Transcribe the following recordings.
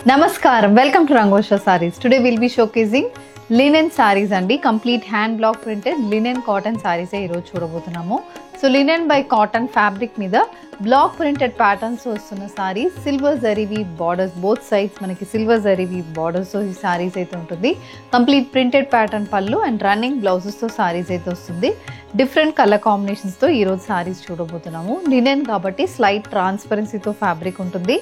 Namaskaram, welcome to Rangosha Sarees. Today we'll be showcasing linen sarees andi, complete hand block printed linen cotton sarees ee roju chudabothunnamu. So linen by cotton fabric మీద block printed patterns వస్తున్న sari, silver zari weave borders both sides మనకి silver zari weave borders తో ఈ సారీస్ అయితే ఉంటుంది. Complete printed pattern pallu and running blouses తో సారీస్ అయితే వస్తుంది. డిఫరెంట్ కలర్ కాంబినేషన్స్ తో ఈ రోజు సారీస్ చూడబోతున్నాము. లినెన్ కాబట్టి స్లైట్ ట్రాన్స్పరెన్సీతో ఫ్యాబ్రిక్ ఉంటుంది,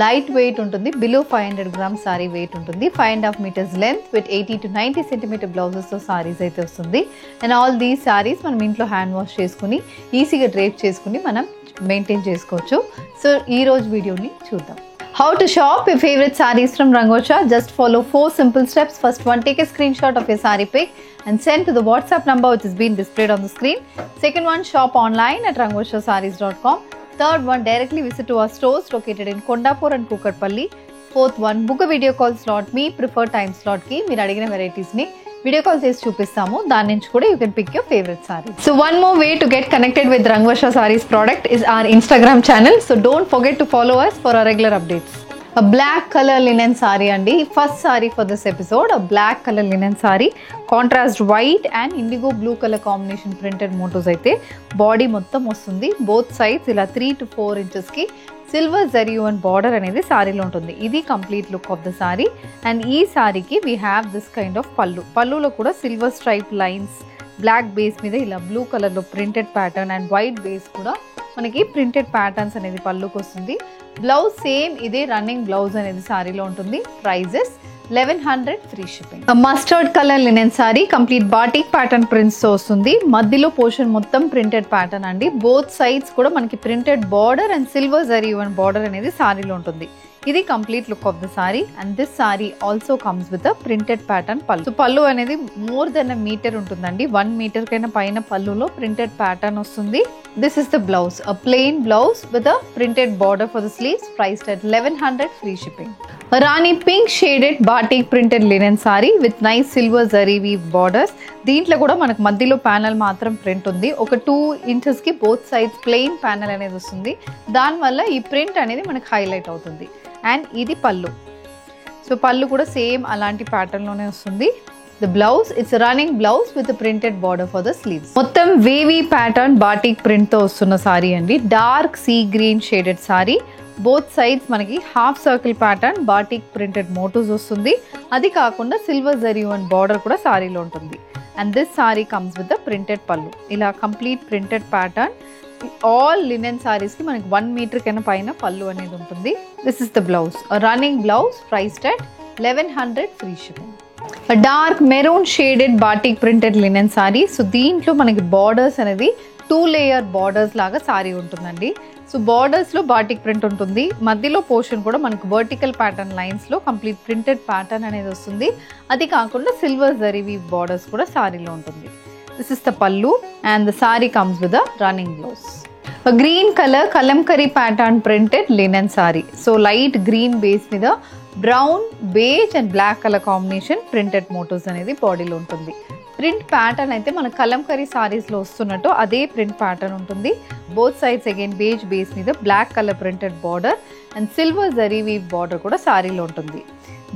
లైట్ వెయిట్ ఉంటుంది, బిలో 500 grams సారీ వెయిట్ ఉంటుంది, 5.5 meters length with 80 to 90 centimeter blouses తో సారీస్ అయితే వస్తుంది. అండ్ ఆల్ దీస్ సారీస్ మనం ఇంట్లో హ్యాండ్ వాష్ చేసుకుని ఈజీగా డ్రేప్ చేసుకుని మనం మెయింటైన్ చేసుకోవచ్చు. సో ఈ రోజు వీడియోని చూద్దాం. How to shop your favorite sarees from Rangosha? Just follow 4 simple steps. First one, take a screenshot of your saree pic and send to the WhatsApp number which is being displayed on the screen. Second one, shop online at rangoshasarees.com. Third one, directly visit to our stores located in Kondapur and Kukatpalli. Fourth one, book a video call slot. Me prefer time slot ki meer adigina varieties ni video call చేసి చూపిస్తాము. దాని నుంచి కూడా you can pick your favorite saree. So one more way to get connected with Rangosha Sarees product is our Instagram channel. So don't forget to follow us for our regular updates. A black color linen saree andi, first saree for this episode. A black color linen saree, contrast white and indigo blue color combination printed motifs అయితే body మొత్తం వస్తుంది. both sides ఇలా 3 to 4 inches కి silver zari and border అనేది సారీలో ఉంటుంది. ఇది complete look of the sari. And ఈ సారీకి we have this kind of పళ్ళులో కూడా silver stripe lines, black base మీద ఇలా బ్లూ కలర్లో printed pattern and white base కూడా మనకి ప్రింటెడ్ ప్యాటర్న్స్ అనేది పళ్ళుకి వస్తుంది. బ్లౌజ్ సేమ్ ఇదే రన్నింగ్ బ్లౌజ్ అనేది సారీలో ఉంటుంది. Prices 1100 free shipping. Mustard colour linen sari, complete batik pattern prints తో వస్తుంది. మధ్యలో పోర్షన్ మొత్తం ప్రింటెడ్ ప్యాటర్న్ అండి. బోత్ సైడ్స్ కూడా మనకి printed border and silver zari and border అనేది సారీలో ఉంటుంది. ఇది complete look of the sari. And this sari also comes with a printed pattern పళ్ళు. పళ్ళు అనేది మోర్ దెన్ అ మీటర్ ఉంటుందండి. 1 meter కైనా పైన పళ్ళులో ప్రింటెడ్ ప్యాటర్న్ వస్తుంది. This is the blouse, a plain blouse with a printed border for the sleeves. Priced at 1100 free shipping. Rani pink shaded batik printed linen sari with nice silver zari weave borders. దీంట్లో కూడా మనకు మధ్యలో panel మాత్రం print ఉంది. ఒక 2 inches కి both sides plain panel అనేది వస్తుంది. దానివల్ల ఈ ప్రింట్ అనేది మనకు హైలైట్ అవుతుంది. అండ్ ఇది పళ్ళు. సో పళ్ళు కూడా సేమ్ అలాంటి ప్యాటర్న్ లోనే వస్తుంది. The blouse it's running blouse with printed border for the sleeves. మొత్తం వేవీ ప్యాటర్న్ బాటిక్ ప్రింట్ తో వస్తున్న సారీ అండి. Dark sea green shaded sari. Both sides మనకి half circle pattern batik printed motifs వస్తుంది. అది కాకుండా సిల్వర్ జరీ అండ్ బార్డర్ కూడా సారీలో ఉంటుంది. And this sari comes with the printed పళ్ళు. ఇలా complete printed pattern. All linen saris కి మనకి 1 meter కన్నా పైన పళ్ళు అనేది ఉంటుంది. This is the blouse, running blouse. Priced at 1100 free shipping. Dark maroon shaded batik printed linen sorry. So దీంట్లో మనకి బార్డర్స్ అనేది 2 layer బార్డర్స్ లాగా సారీ ఉంటుందండి. సో బార్డర్స్ లో బాటిక్ ప్రింట్ ఉంటుంది. మధ్యలో పోర్షన్ కూడా మనకి వర్టికల్ ప్యాటర్న్ లైన్స్ లో కంప్లీట్ ప్రింటెడ్ ప్యాటర్న్ అనేది వస్తుంది. అది కాకుండా సిల్వర్ జరీ వీవ్ బార్డర్స్ కూడా సారీలో ఉంటుంది. This is the pallu and the saree comes with a running blouse. A green color kalamkari pattern printed linen saree. So light green base మీద brown, beige and black color combination printed motifs అనేది బాడీలో ఉంటుంది. Print pattern అయితే మన కలంకరీ సారీస్ లో వస్తున్నట్టు అదే print pattern ఉంటుంది. Both sides again beige base మీద black colour printed border and silver zari weave border కూడా సారీలో ఉంటుంది.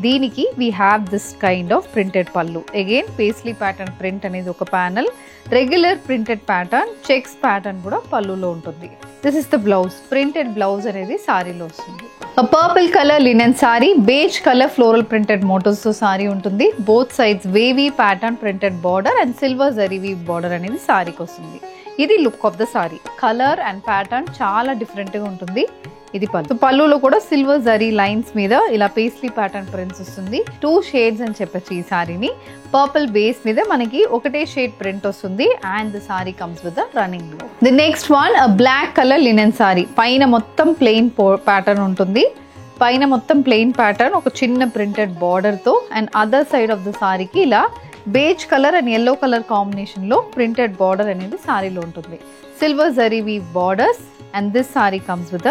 దీనికి we have this kind of printed పళ్ళు. అగైన్ పేస్లీ ప్యాటర్న్ ప్రింట్ అనేది ఒక panel, regular printed pattern, checks pattern కూడా పళ్ళులో ఉంటుంది. This is the blouse, printed blouse అనేది సారీలో వస్తుంది. Purple colour linen sari, beige colour floral printed motifs తో సారీ ఉంటుంది. Both sides wavy pattern printed border and silver zari weave border అనేది సారీకి వస్తుంది. ఇది look of the sari. Colour and pattern చాలా డిఫరెంట్ గా ఉంటుంది. ఇది పళ్ళు. పళ్ళులో కూడా సిల్వర్ జరీ లైన్స్ మీద ఇలా పేస్లీ ప్యాటర్న్ ప్రింట్స్ వస్తుంది. 2 shades అని చెప్పచ్చు ఈ సారీని. పర్పుల్ బేస్ మీద మనకి ఒకటే షేడ్ ప్రింట్ వస్తుంది. And the sari comes with running blouse. The next one, black colour linen sari. పైన మొత్తం ప్లెయిన్ ప్యాటర్న్ ఉంటుంది. పైన మొత్తం ప్లెయిన్ ప్యాటర్న్ ఒక చిన్న ప్రింటెడ్ బార్డర్ తో and other side of the సారీకి ఇలా beige colour and yellow colour combination లో ప్రింటెడ్ బార్డర్ అనేది సారీలో ఉంటుంది. Silver zari weave borders and this sari comes with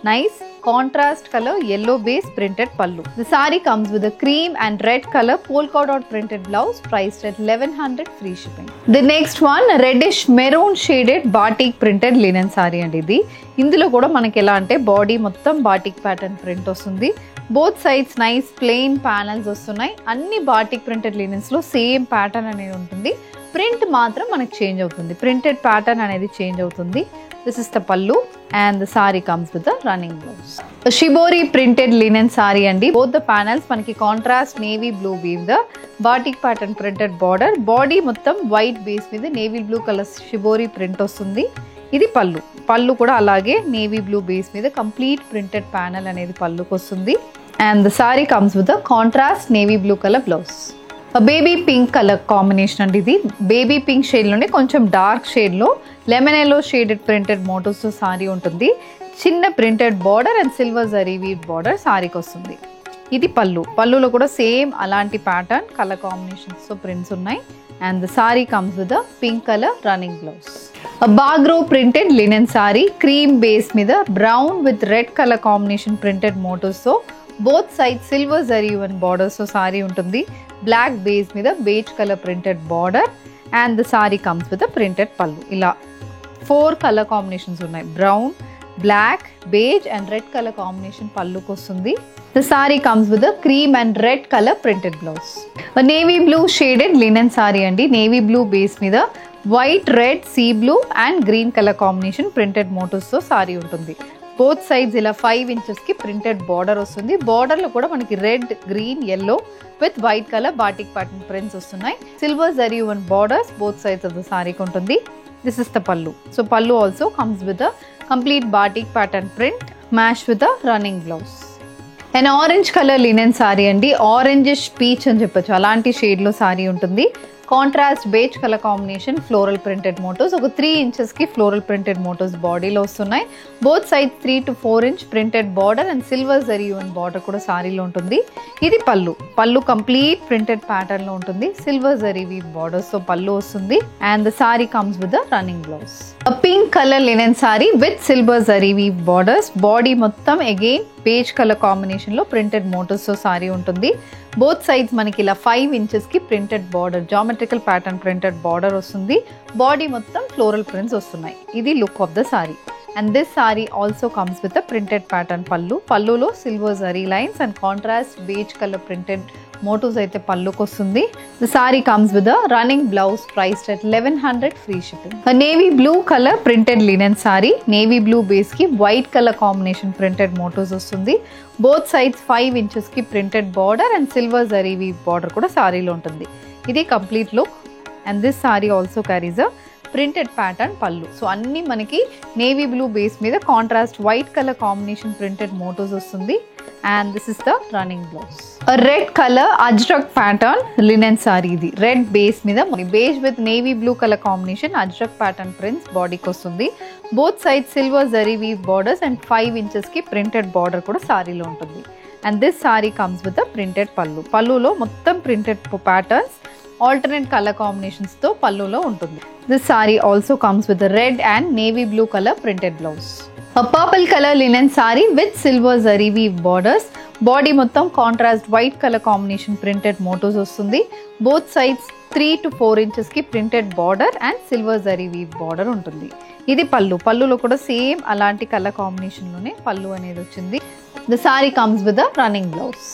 nice contrast color yellow base printed pallu. The saree comes with a cream and red color polka dot printed blouse. Priced at 1100 free shipping. The next one, reddish maroon shaded batik printed linen saree and idi. ఇందులో కూడా మనకి ఎలా అంటే body మొత్తం batik pattern print వస్తుంది. Both sides nice plain panels వస్తున్నాయి. అన్ని batik printed లినెన్స్లో సేమ్ ప్యాటర్న్ అనేది ఉంటుంది. ప్రింట్ మాత్రం మనకి చేంజ్ అవుతుంది. ప్రింటెడ్ ప్యాటర్న్ అనేది చేంజ్ అవుతుంది. This is the pallu and the sari comes with the running blouse. Shibori printed linen sari అండి. బోత్ ద ప్యానల్స్ మనకి contrast navy blue weave the batik pattern printed border. Body మొత్తం white base మీద navy blue colour shibori print వస్తుంది. ఇది పల్లు. పల్లు కూడా అలాగే నేవీ బ్లూ బేస్ మీద కంప్లీట్ ప్రింటెడ్ ప్యానల్ అనేది పల్లుకి వస్తుంది. And the sari comes with the contrast navy blue colour blouse. Baby pink colour combination అండి. ఇది బేబీ పింక్ షేడ్లోనే కొంచెం డార్క్ షేడ్లో లెమన్ ఎల్లో షేడెడ్ ప్రింటెడ్ మోటివ్స్తో సారీ ఉంటుంది. చిన్న printed border and silver zari weave border సారీకి వస్తుంది. ఇది పల్లు. పల్లులో కూడా సేమ్ అలాంటి ప్యాటర్న్ కలర్ కాంబినేషన్స్తో ప్రింట్స్ ఉన్నాయి. And the sari comes with the pink colour running blouse. Bagru printed linen sari cream base మీద brown with red colour combination printed మోటివ్స్తో both side silver zari and బార్డర్స్తో సారీ ఉంటుంది. బ్లాక్ బేస్ మీద beige colour printed border and the sari comes with printed పల్లు. ఇలా 4 colour combinations ఉన్నాయి. Brown, black, beige and red colour combination పల్లుకి వస్తుంది. The sari comes with cream and red colour printed blouse. Navy blue shaded linen sari అండి. Navy blue base మీద white, red, sea blue and green colour combination printed మోటివ్స్తో సారీ ఉంటుంది. Both sides ఇలా 5 ఇంచెస్కి printed border వస్తుంది. బార్డర్లో కూడా మనకి red, green, yellow with white colour batik pattern prints వస్తున్నాయి. Silver zari and borders both sides of the సారీకి ఉంటుంది. దిస్ ఇస్ ద పల్లు. సో పల్లు also comes with a complete batik pattern print mash with a running blouse. And orange colour linen sari అండి. Orangish peach అని చెప్పొచ్చు, అలాంటి షేడ్లో సారీ ఉంటుంది. Contrast beige colour combination floral printed motifs. ఒక 3 ఇంచెస్కి ఫ్లోరల్ ప్రింటెడ్ మోటివ్స్ బాడీలో వస్తున్నాయి. Both side 3 to 4 inch printed border and silver zari and border కూడా సారీలో ఉంటుంది. ఇది పల్లు. పల్లు కంప్లీట్ ప్రింటెడ్ ప్యాటర్న్లో ఉంటుంది. సిల్వర్ జరీ వీవ్ బార్డర్స్తో పల్లు వస్తుంది. And the sari comes with the running blouse. Pink colour linen sari with silver zari weave borders. Body మొత్తం అగైన్ బేజ్ కలర్ కాంబినేషన్లో ప్రింటెడ్ మోటివ్స్తో సారీ ఉంటుంది. బోత్ సైడ్స్ మనకి ఇలా 5 ఇంచెస్కి printed border, geometrical pattern printed border వస్తుంది. బాడీ మొత్తం ఫ్లోరల్ ప్రింట్స్ వస్తున్నాయి. ఇది look of the sari. And this sari also comes with a printed pattern పల్లు. పల్లులో silver zari lines and contrast beige colour printed motifs అయితే పల్లుకి వస్తుంది. The sari comes with a running blouse priced at 1100 free shipping. Navy blue colour printed linen sari. Navy blue బేస్కి white colour combination printed motifs వస్తుంది. Both sides 5 ఇంచెస్కి printed border and silver zari weave border కూడా సారీలో ఉంటుంది. ఇది complete look. And this sari also carries a printed pattern పల్లు. So అన్ని మనకి నేవీ బ్లూ బేస్ మీద contrast white colour combination printed motifs వస్తుంది. And this is the running blouse. Red colour ajrak pattern linen sari. ఇది రెడ్ బేస్ మీద beige with navy blue colour combination ajrak pattern prints బాడీకి వస్తుంది. Both side silver zari weave borders and 5 ఇంచెస్కి printed border కూడా సారీలో ఉంటుంది. And this sari comes with a printed పల్లు. పల్లులో మొత్తం printed patterns alternate color combinations తో పల్లులో ఉంటుంది. This saree also comes with a red and navy blue color printed blouse. A purple color linen saree with silver zari weave borders. Body మొత్తం contrast white colour combination printed motifs వస్తుంది. Both sides 3 to 4 inches కి printed border and silver zari weave border ఉంటుంది. ఇది పల్లు. పల్లులో కూడా same అలాంటి colour combination లోనే పల్లు అనేది వచ్చింది. The saree comes with a running blouse.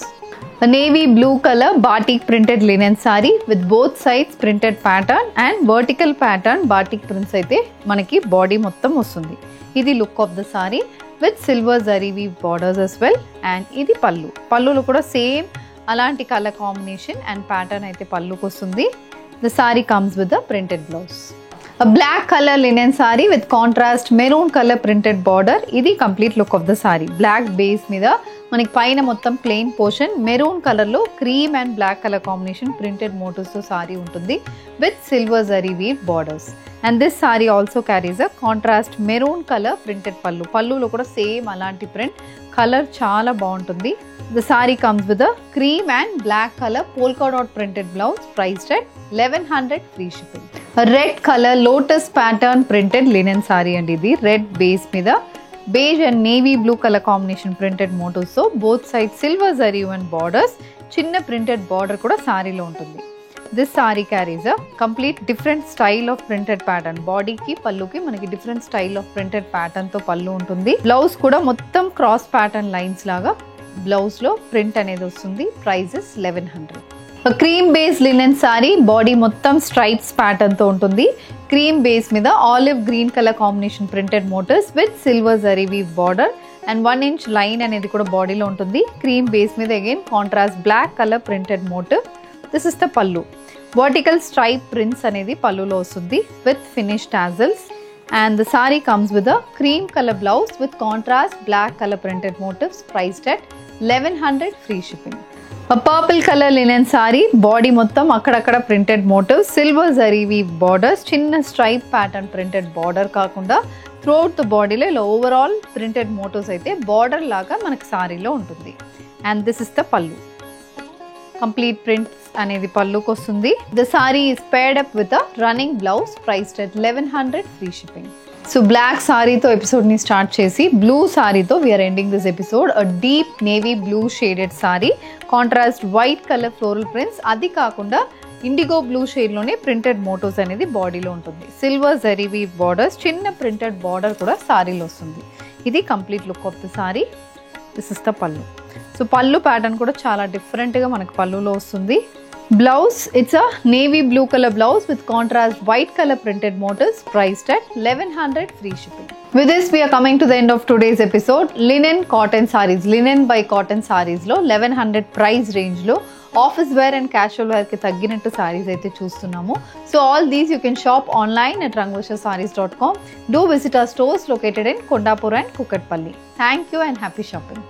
A navy blue color batik printed linen saree with both sides printed pattern and vertical pattern batik prints అయితే మనకి బాడీ మొత్తం వస్తుంది. ఇది look of the sari with silver zari weave borders as well. And ఇది పల్లు. పల్లులో కూడా same అలాంటి కలర్ కాంబినేషన్ అండ్ ప్యాటర్న్ అయితే పల్లుకి వస్తుంది. The sari comes with the printed blouse. Black colour linen sari with contrast maroon colour printed border. ఇది complete look of the sari. Black base మీద మనకి పైన మొత్తం ప్లెయిన్ పోర్షన్ మెరూన్ కలర్లో cream and black colour combination printed మోటివ్స్తో సారీ ఉంటుంది with silver zari weave borders. And this sari also carries a contrast maroon colour printed పల్లు. పల్లులో కూడా సేమ్ అలాంటి ప్రింట్ కలర్ చాలా బాగుంటుంది. The sari comes with a cream and black colour polka dot printed blouse priced at 1100 free shipping. Red colour lotus pattern printed linen sari అండి. ఇది red base మీద beige and navy blue colour combination printed motifs తో both side silver zari and borders, చిన్న printed border కూడా సారీలో ఉంటుంది. This sari carries a complete different style of printed pattern. బాడీకి పళ్ళుకి మనకి different style of printed pattern తో పళ్ళు ఉంటుంది. బ్లౌజ్ కూడా మొత్తం క్రాస్ ప్యాటర్న్ లైన్స్ లాగా బ్లౌజ్లో ప్రింట్ అనేది వస్తుంది. Prices 1100. Cream base linen sari, body మొత్తం స్ట్రైప్స్ ప్యాటర్న్తో ఉంటుంది. క్రీమ్ బేస్ మీద olive green colour combination printed motifs with silver zari weave border and 1 inch line అనేది కూడా బాడీలో ఉంటుంది. క్రీమ్ బేస్ మీద again contrast black colour printed motif. This is the pallu. Vertical stripe prints అనేది పల్లులో వస్తుంది with finish tassels. And the saree comes with a cream color blouse with contrast black color printed motifs, priced at 1100, free shipping. A purple color linen saree, body mottam akkadakada printed motifs, silver zari weave borders, chinna stripe pattern printed border kaakunda throughout the body lo overall printed motifs aithe border laga manaku saree lo untundi. And this is the pallu. Complete prints అనేది పల్లుకి వస్తుంది. The saree is paired up with a running blouse, priced at 1100, free shipping. So black సారీతో ఎపిసోడ్ని start చేసి blue సారీతో we are ending this episode. A deep navy blue shaded sari, contrast white colour floral prints, అది కాకుండా indigo blue షేడ్లోనే printed motifs అనేది బాడీలో ఉంటుంది. సిల్వర్ జరీ వీవ్ బార్డర్స్, చిన్న ప్రింటెడ్ బార్డర్ కూడా సారీలో వస్తుంది. ఇది complete look of the sari. This is the పల్లు. సో పల్లు ప్యాటర్న్ కూడా చాలా డిఫరెంట్గా మనకు పల్లులో వస్తుంది. Blouse, it's a navy blue color blouse with contrast white color printed motifs, priced at 1100, free shipping. With this we are coming to the end of today's episode. Linen cotton sarees, linen by cotton sarees lo 1100 price range lo office wear and casual wear ki tagginattu sarees aithe chustunnamo. So all these you can shop online at rangvarshasarees.com. Do visit our stores located in Kondapur and Kukatpalli. Thank you and happy shopping.